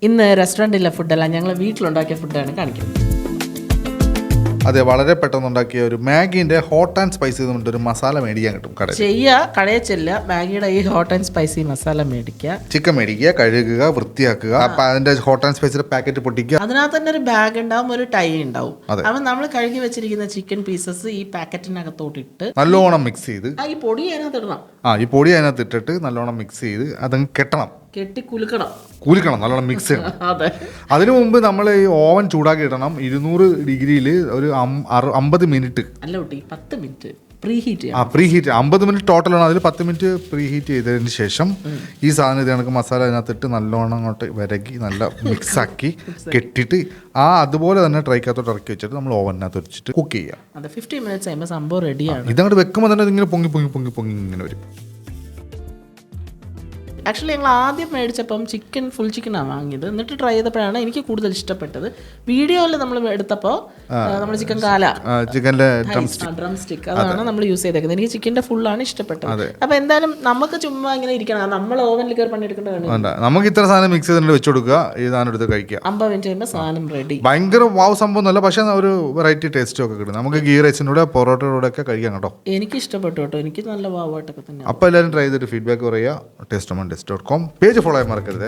ഇന്ന് റെസ്റ്റോറൻറ്റിലെ ഫുഡല്ല, ഞങ്ങൾ വീട്ടിലുണ്ടാക്കിയ ഫുഡാണ് കാണിക്കുന്നത്. അതെ, വളരെ പെട്ടെന്ന് ഉണ്ടാക്കിയ ഒരു മാഗിന്റെ ഹോട്ട് ആൻഡ് സ്പൈസി ഒരു മസാല മേടിക്കാൻ കിട്ടും കടയിൽ. കടയിൽ ചെല്ലുക, മാഗിയുടെ ഈ ഹോട്ട് ആൻഡ് സ്പൈസി മസാല മേടിക്കുക, ചിക്കൻ മേടിക്കുക, കഴുകുക, വൃത്തിയാക്കുക, അപ്പൊ അതിന്റെ ഹോട്ട് ആൻഡ് സ്പൈസിയുടെ പാക്കറ്റ് പൊട്ടിക്കുക. അതിനകത്ത് തന്നെ ഒരു ബാഗ് ഉണ്ടാവും, ഒരു ടൈ ഉണ്ടാവും. അപ്പം നമ്മൾ കഴുകി വെച്ചിരിക്കുന്ന ചിക്കൻ പീസസ് ഈ പാക്കറ്റിനകത്തോട്ടിട്ട് നല്ലോണം മിക്സ് ചെയ്ത് ഈ പൊടി അതിനകത്ത് ഇടണം. ഈ പൊടി അതിനകത്ത് ഇട്ടിട്ട് നല്ലോണം മിക്സ് ചെയ്ത് അതങ്ങ് കെട്ടി കുലുക്കണം, നല്ലോണം മിക്സ് ചെയ്യണം. അതെ. അതിനു മുമ്പ് നമ്മൾ ഈ ഓവൻ ചൂടാക്കി ഇടണം 200 ഡിഗ്രിയിൽ ഒരു 50 മിനിറ്റ്. അല്ല കുട്ടി, 10 മിനിറ്റ് പ്രീ ഹീറ്റ്. 50 മിനിറ്റ് ടോട്ടലാണ്. അതിൽ 10 മിനിറ്റ് പ്രീ ഹീറ്റ് ചെയ്തതിന് ശേഷം ഈ സാധനം ഇത് കണക്ക് മസാല അതിനകത്തിട്ട് നല്ലോണം അങ്ങോട്ട് വിരകി നല്ല മിക്സാക്കി കെട്ടിയിട്ട് അതുപോലെ തന്നെ ട്രൈക്കകത്തോട്ട് ഇറക്കി വെച്ചിട്ട് നമ്മൾ ഓവനകത്ത് വെച്ചിട്ട് കുക്ക് ചെയ്യാം. അതെ, 15 മിനിറ്റ്സ് കഴിയുമ്പോൾ സംഭവം റെഡിയാണ്. ഇതങ്ങോട്ട് വെക്കുമ്പോൾ തന്നെ ഇതിങ്ങനെ പൊങ്ങി പൊങ്ങി പൊങ്ങി പൊങ്ങി ഇങ്ങനെ വരും. ആക്ച്വലി ഞങ്ങൾ ആദ്യം മേടിച്ചപ്പം ഫുൾ ചിക്കനാണ് വാങ്ങിയത്. എന്നിട്ട് ട്രൈ ചെയ്തപ്പോഴാണ് എനിക്ക് കൂടുതൽ ഇഷ്ടപ്പെട്ടത്. വീഡിയോയിൽ നമ്മൾ എടുത്തപ്പോൾ നമ്മൾ ചിക്കൻ ചിക്കൻ്റെ ഡ്രം സ്റ്റിക്ക് അതാണ് നമ്മൾ യൂസ് ചെയ്തേക്കുന്നത്. എനിക്ക് ചിക്കൻ്റെ ഫുള്ളാണ് ഇഷ്ടപ്പെട്ടത്. അപ്പോൾ എന്തായാലും നമുക്ക് ചുമ്മാ ഇങ്ങനെ ഇരിക്കണം, നമ്മൾ ഓവനിൽ കയറി പണിയെടുക്കേണ്ടതാണ്. നമുക്ക് ഇത്ര സാധനം മിക്സ് ചെയ്തിട്ട് വെച്ച് കൊടുക്കുക, ഈ സാധനം എടുത്ത് കഴിക്കുക. 50 മിനിറ്റ് കഴിയുമ്പോൾ സാധനം റെഡി. ഭയങ്കര വാവ് സംഭവം ഒന്നുമല്ല, പക്ഷേ ഒരു വെറൈറ്റി ടേസ്റ്റും ഒക്കെ കിട്ടും. നമുക്ക് ഗീ റൈസിൻ്റെ കൂടെ പൊറോട്ടയുടെ കൂടെ ഒക്കെ കഴിക്കാം കേട്ടോ. എനിക്ക് ഇഷ്ടപ്പെട്ടു കേട്ടോ, എനിക്ക് നല്ല വാവായിട്ടൊക്കെ തന്നെ. അപ്പോൾ എല്ലാവരും ട്രൈ ചെയ്തിട്ട് ഫീഡ്ബാക്ക് പറയുക. tasteomandtaste.com പേജ് ഫോളോ ചെയ്യാൻ മറക്കരുത്.